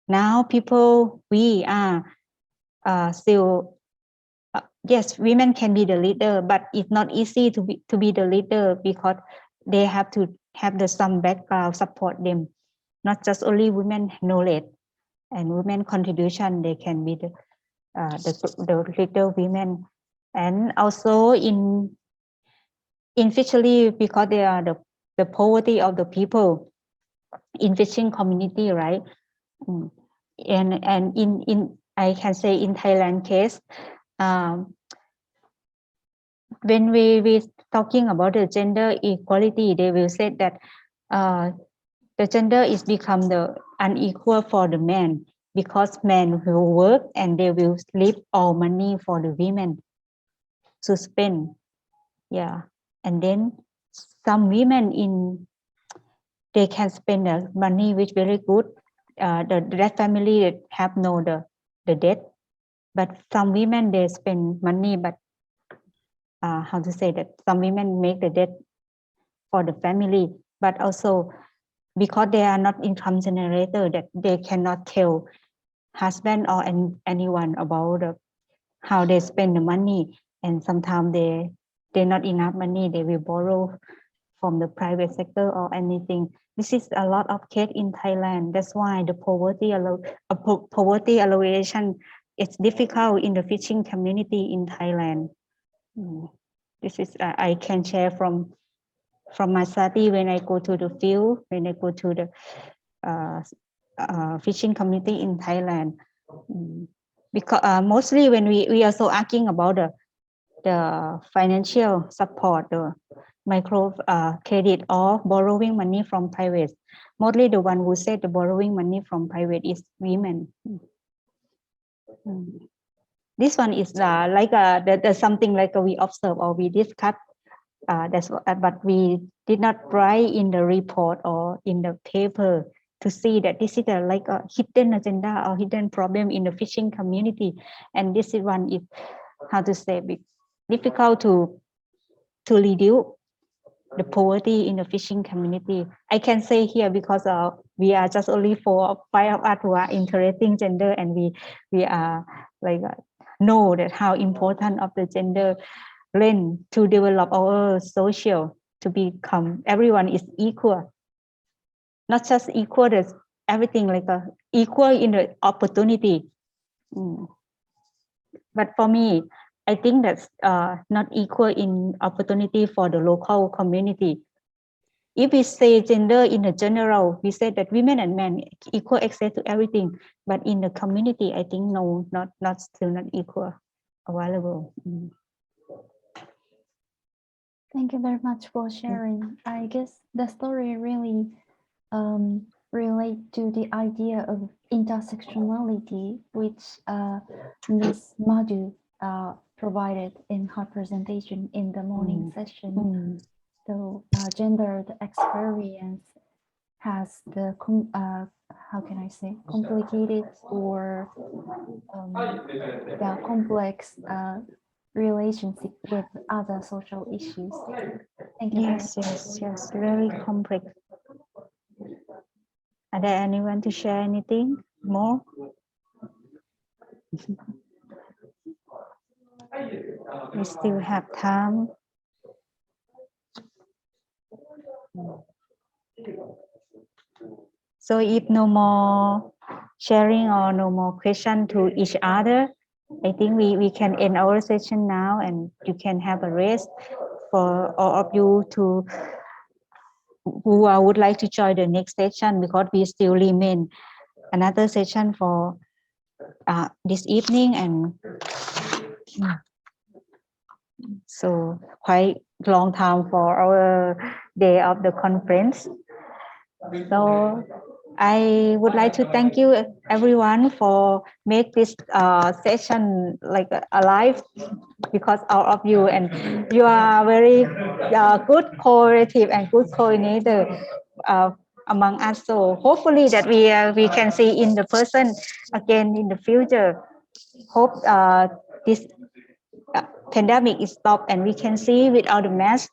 now people, we are still yes, women can be the leader, but it's not easy to be the leader, because they have to have some background support them, not just only women knowledge and women contribution. They can be the leader women, and also in fishery, because they are the poverty of the people in fishing community, right? And in I can say in Thailand case, when we talking about the gender equality, they will say that the gender is become the unequal for the men, because men will work and they will leave all money for the women to spend. Yeah, and then some women they can spend the money which very good. That family that have no the debt, but some women they spend money, but how to say that some women make the debt for the family, but also because they are not income generator, that they cannot tell husband or anyone about how they spend the money, and sometimes they're not enough money, they will borrow from the private sector or anything. This is a lot of case in Thailand. That's why the poverty alleviation is difficult in the fishing community in Thailand. This is I can share from my study when I go to the field, when I go to the fishing community in Thailand. Because mostly when we are so asking about the financial support, the micro credit or borrowing money from private. Mostly the one who said the borrowing money from private is women. This one is like there's something like we observe or we discuss. That's but we did not write in the report or in the paper to see that this is like a hidden agenda or hidden problem in the fishing community. And this is one is how to say difficult to reduce the poverty in the fishing community. I can say here because we are just only 4 or 5 of us who are interesting gender, and we are like know that how important of the gender lens to develop our social to become everyone is equal, not just equal as everything like equal in the opportunity. But for me, I think that's not equal in opportunity for the local community. If we say gender in a general, we say that women and men equal access to everything. But in the community, I think no, not still not equal available. Thank you very much for sharing. I guess the story really relate to the idea of intersectionality, which Ms. Madhu provided in her presentation in the morning session. So gendered experience has the how can I say complicated or the complex relationship with other social issues. Thank you. Yes, very complex. Are there anyone to share anything more? We still have time. So if no more sharing or no more question to each other, I think we can end our session now, and you can have a rest. For all of you to who would like to join the next session, because we still remain another session for this evening, and so quite long time for our day of the conference. So I would like to thank you everyone for make this session like alive, because all of you, and you are very good cooperative and good coordinator among us. So hopefully that we can see in the person again in the future. Hope this pandemic is stopped and we can see without the mask.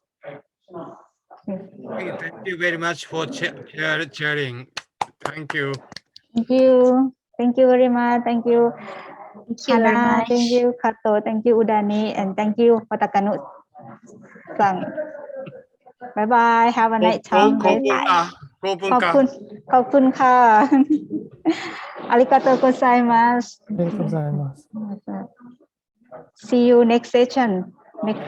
Thank you very much for sharing. Thank you. Thank you very much. Thank you, Thank you very Hana. much. Thank you, Kato. Thank you, Udani, and thank you, Watakanu. Bye bye. Have a nice time. ขอบคุณค่ะขอบคุณค่ะ ขอบคุณค่ะ Arigatou gozaimasu. Thank you very much. See you next session. Next